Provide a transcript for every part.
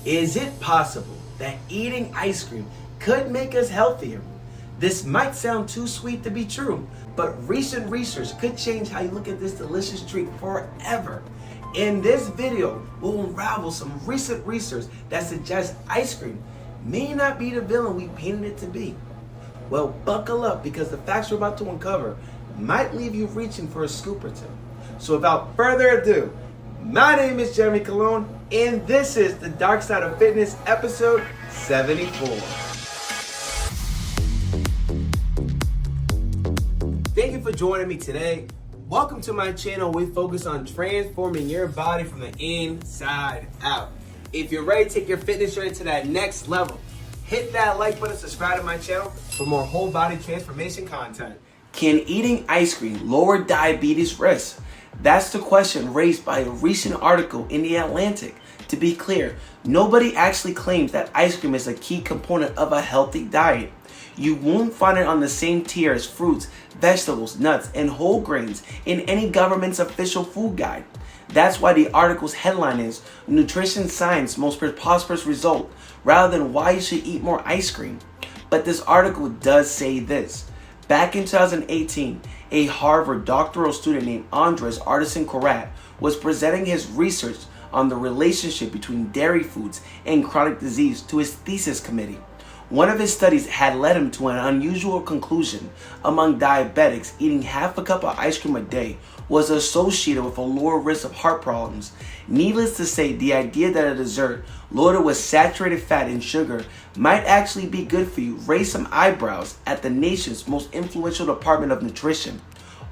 Is it possible that eating ice cream could make us healthier? This might sound too sweet to be true, but recent research could change how you look at this delicious treat forever. In this video, we'll unravel some recent research that suggests ice cream may not be the villain we painted it to be. Well, buckle up, because the facts we're about to uncover might leave you reaching for a scoop or two. So without further ado, my name is Jeremy Colon, and this is the Dark Side of Fitness, episode 74. Thank you for joining me today. Welcome to my channel. We focus on transforming your body from the inside out. If you're ready to take your fitness journey to that next level, hit that like button, subscribe to my channel for more whole body transformation content. Can eating ice cream lower diabetes risk? That's the question raised by a recent article in The Atlantic. To be clear, nobody actually claims that ice cream is a key component of a healthy diet. You won't find it on the same tier as fruits, vegetables, nuts, and whole grains in any government's official food guide. That's why the article's headline is Nutrition Science Most Preposterous Result, rather than why you should eat more ice cream. But this article does say this. Back in 2018, a Harvard doctoral student named Andres Artisan Korat was presenting his research on the relationship between dairy foods and chronic disease to his thesis committee. One of his studies had led him to an unusual conclusion. Among diabetics, eating half a cup of ice cream a day was associated with a lower risk of heart problems. Needless to say, the idea that a dessert loaded with saturated fat and sugar might actually be good for you raised some eyebrows at the nation's most influential Department of Nutrition.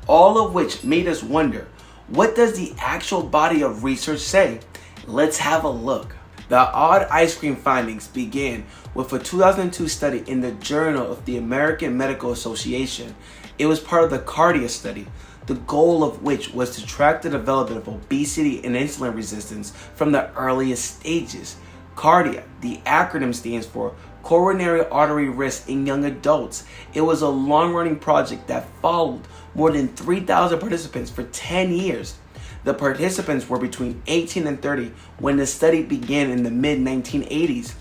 All of which made us wonder, what does the actual body of research say? Let's have a look. The odd ice cream findings began with a 2002 study in the Journal of the American Medical Association. It was part of the CARDIA Study, the goal of which was to track the development of obesity and insulin resistance from the earliest stages. CARDIA, the acronym, stands for Coronary Artery Risk in Young Adults. It was a long-running project that followed more than 3,000 participants for 10 years. The participants were between 18 and 30 when the study began in the mid-1980s.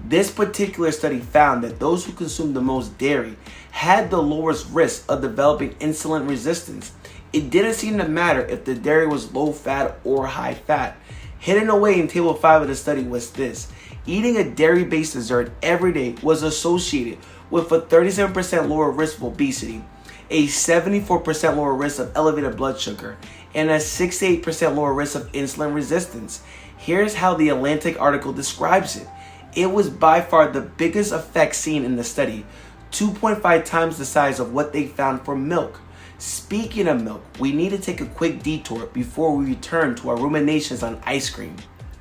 This particular study found that those who consumed the most dairy had the lowest risk of developing insulin resistance. It didn't seem to matter if the dairy was low fat or high fat. Hidden away in table 5 of the study was this. Eating a dairy-based dessert every day was associated with a 37% lower risk of obesity, a 74% lower risk of elevated blood sugar, and a 68% lower risk of insulin resistance. Here's how the Atlantic article describes it. It was by far the biggest effect seen in the study, 2.5 times the size of what they found for milk. Speaking of milk, we need to take a quick detour before we return to our ruminations on ice cream.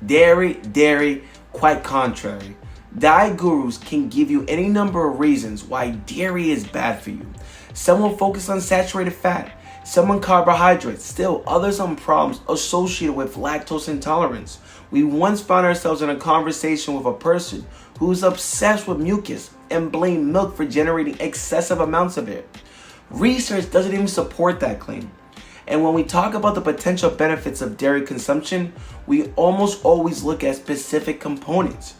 Dairy, quite contrary. Diet gurus can give you any number of reasons why dairy is bad for you. Some will focus on saturated fat, some on carbohydrates, still others on problems associated with lactose intolerance. We once found ourselves in a conversation with a person who's obsessed with mucus and blamed milk for generating excessive amounts of it. Research doesn't even support that claim. And when we talk about the potential benefits of dairy consumption, we almost always look at specific components.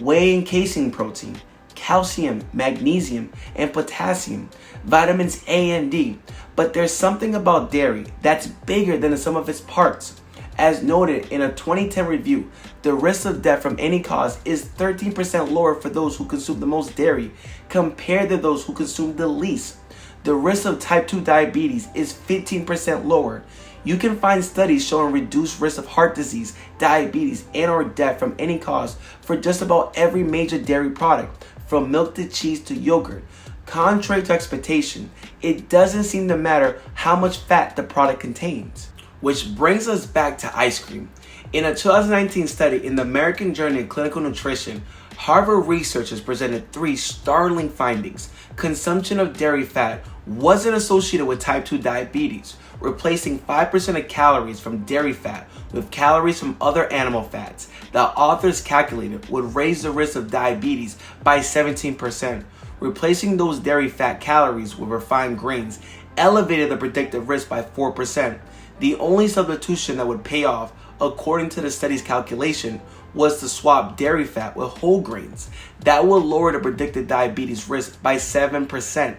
Whey and casein protein, calcium, magnesium, and potassium, vitamins A and D. But there's something about dairy that's bigger than the sum of its parts. As noted in a 2010 review, the risk of death from any cause is 13% lower for those who consume the most dairy compared to those who consume the least. The risk of type 2 diabetes is 15% lower. You can find studies showing reduced risk of heart disease, diabetes, and or death from any cause for just about every major dairy product, from milk to cheese to yogurt. Contrary to expectation, it doesn't seem to matter how much fat the product contains. Which brings us back to ice cream. In a 2019 study in the American Journal of Clinical Nutrition, Harvard researchers presented 3 startling findings. Consumption of dairy fat wasn't associated with type 2 diabetes. Replacing 5% of calories from dairy fat with calories from other animal fats, the authors calculated would raise the risk of diabetes by 17%. Replacing those dairy fat calories with refined grains elevated the predicted risk by 4%. The only substitution that would pay off, according to the study's calculation, was to swap dairy fat with whole grains. That will lower the predicted diabetes risk by 7%.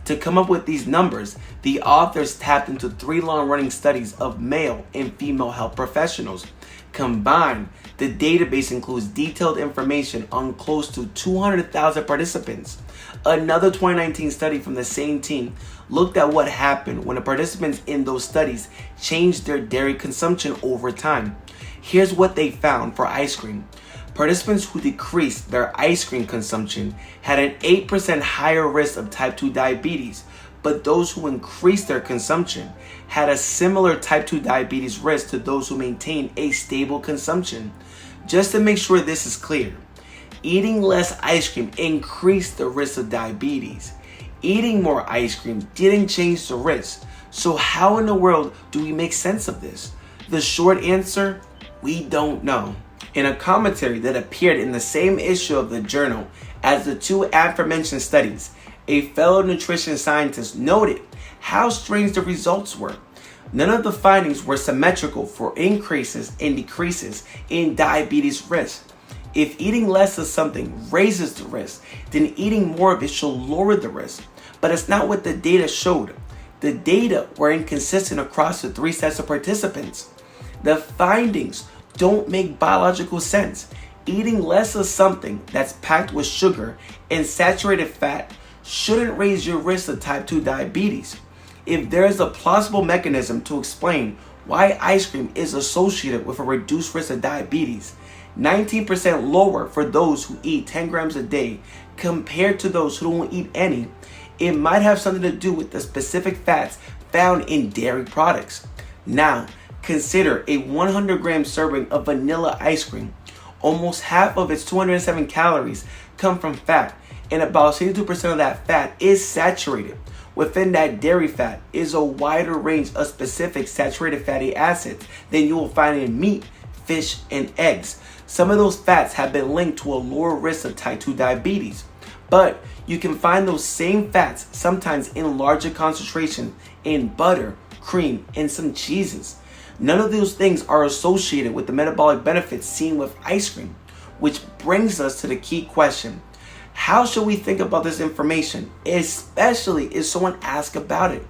To come up with these numbers, the authors tapped into 3 long-running studies of male and female health professionals. Combined, the database includes detailed information on close to 200,000 participants. Another 2019 study from the same team looked at what happened when the participants in those studies changed their dairy consumption over time. Here's what they found for ice cream. Participants who decreased their ice cream consumption had an 8% higher risk of type 2 diabetes, but those who increased their consumption had a similar type 2 diabetes risk to those who maintained a stable consumption. Just to make sure this is clear, eating less ice cream increased the risk of diabetes. Eating more ice cream didn't change the risk. So how in the world do we make sense of this? The short answer, we don't know. In a commentary that appeared in the same issue of the journal as the 2 aforementioned studies, a fellow nutrition scientist noted how strange the results were. None of the findings were symmetrical for increases and decreases in diabetes risk. If eating less of something raises the risk, then eating more of it should lower the risk. But it's not what the data showed. The data were inconsistent across the 3 sets of participants. The findings don't make biological sense. Eating less of something that's packed with sugar and saturated fat shouldn't raise your risk of type 2 diabetes. If there is a plausible mechanism to explain why ice cream is associated with a reduced risk of diabetes, 19% lower for those who eat 10 grams a day compared to those who don't eat any, it might have something to do with the specific fats found in dairy products. Now, consider a 100-gram serving of vanilla ice cream. Almost half of its 207 calories come from fat, and about 62% of that fat is saturated. Within that dairy fat is a wider range of specific saturated fatty acids than you will find in meat, fish, and eggs. Some of those fats have been linked to a lower risk of type 2 diabetes, but you can find those same fats sometimes in larger concentration in butter, cream, and some cheeses. None of those things are associated with the metabolic benefits seen with ice cream, which brings us to the key question. How should we think about this information, especially if someone asks about it?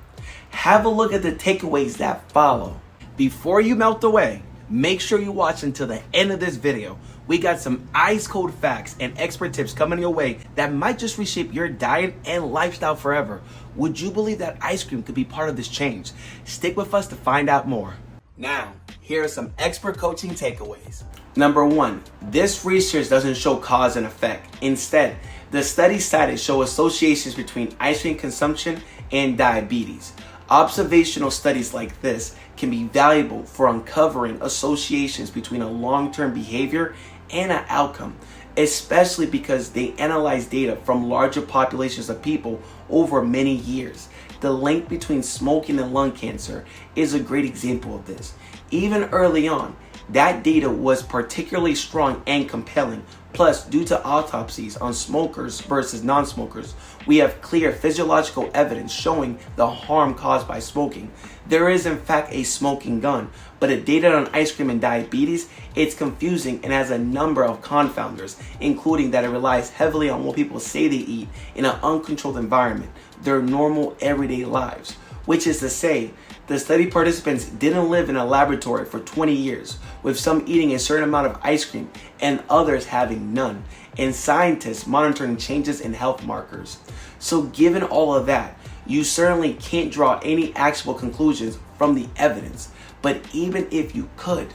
Have a look at the takeaways that follow. Before you melt away, make sure you watch until the end of this video. We got some ice cold facts and expert tips coming your way that might just reshape your diet and lifestyle forever. Would you believe that ice cream could be part of this change? Stick with us to find out more. Now, here are some expert coaching takeaways. Number 1, this research doesn't show cause and effect. Instead, the studies cited show associations between ice cream consumption and diabetes. Observational studies like this can be valuable for uncovering associations between a long-term behavior and an outcome, especially because they analyze data from larger populations of people over many years. The link between smoking and lung cancer is a great example of this. Even early on, that data was particularly strong and compelling. Plus, due to autopsies on smokers versus non-smokers, we have clear physiological evidence showing the harm caused by smoking. There is in fact a smoking gun, but the data on ice cream and diabetes, it's confusing and has a number of confounders, including that it relies heavily on what people say they eat in an uncontrolled environment, their normal everyday lives. Which is to say, the study participants didn't live in a laboratory for 20 years, with some eating a certain amount of ice cream and others having none, and scientists monitoring changes in health markers. So given all of that, you certainly can't draw any actionable conclusions from the evidence, but even if you could.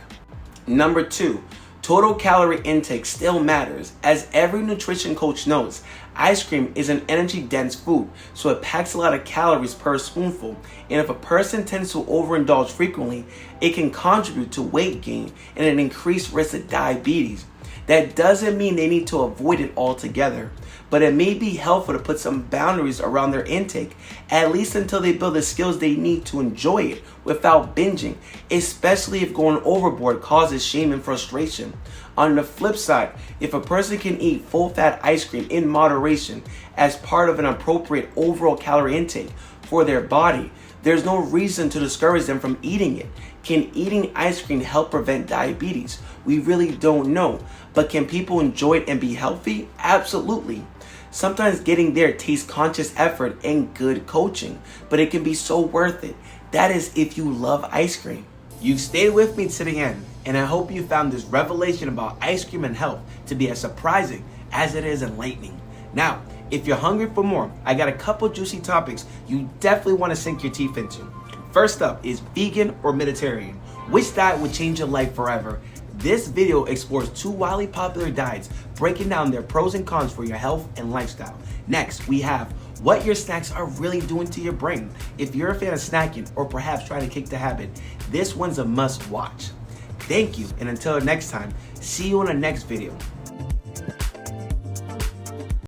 Number 2, total calorie intake still matters. As every nutrition coach knows, ice cream is an energy-dense food, so it packs a lot of calories per spoonful, and if a person tends to overindulge frequently, it can contribute to weight gain and an increased risk of diabetes. That doesn't mean they need to avoid it altogether, but it may be helpful to put some boundaries around their intake, at least until they build the skills they need to enjoy it without binging, especially if going overboard causes shame and frustration. On the flip side, if a person can eat full-fat ice cream in moderation as part of an appropriate overall calorie intake for their body, there's no reason to discourage them from eating it. Can eating ice cream help prevent diabetes? We really don't know. But can people enjoy it and be healthy? Absolutely. Sometimes getting there takes conscious effort and good coaching, but it can be so worth it. That is if you love ice cream. You've stayed with me to the end, and I hope you found this revelation about ice cream and health to be as surprising as it is enlightening. Now, if you're hungry for more, I got a couple juicy topics you definitely want to sink your teeth into. First up is vegan or Mediterranean. Which diet would change your life forever? This video explores two wildly popular diets, breaking down their pros and cons for your health and lifestyle. Next, we have what your snacks are really doing to your brain. If you're a fan of snacking or perhaps trying to kick the habit, this one's a must watch. Thank you, and until next time, see you in the next video.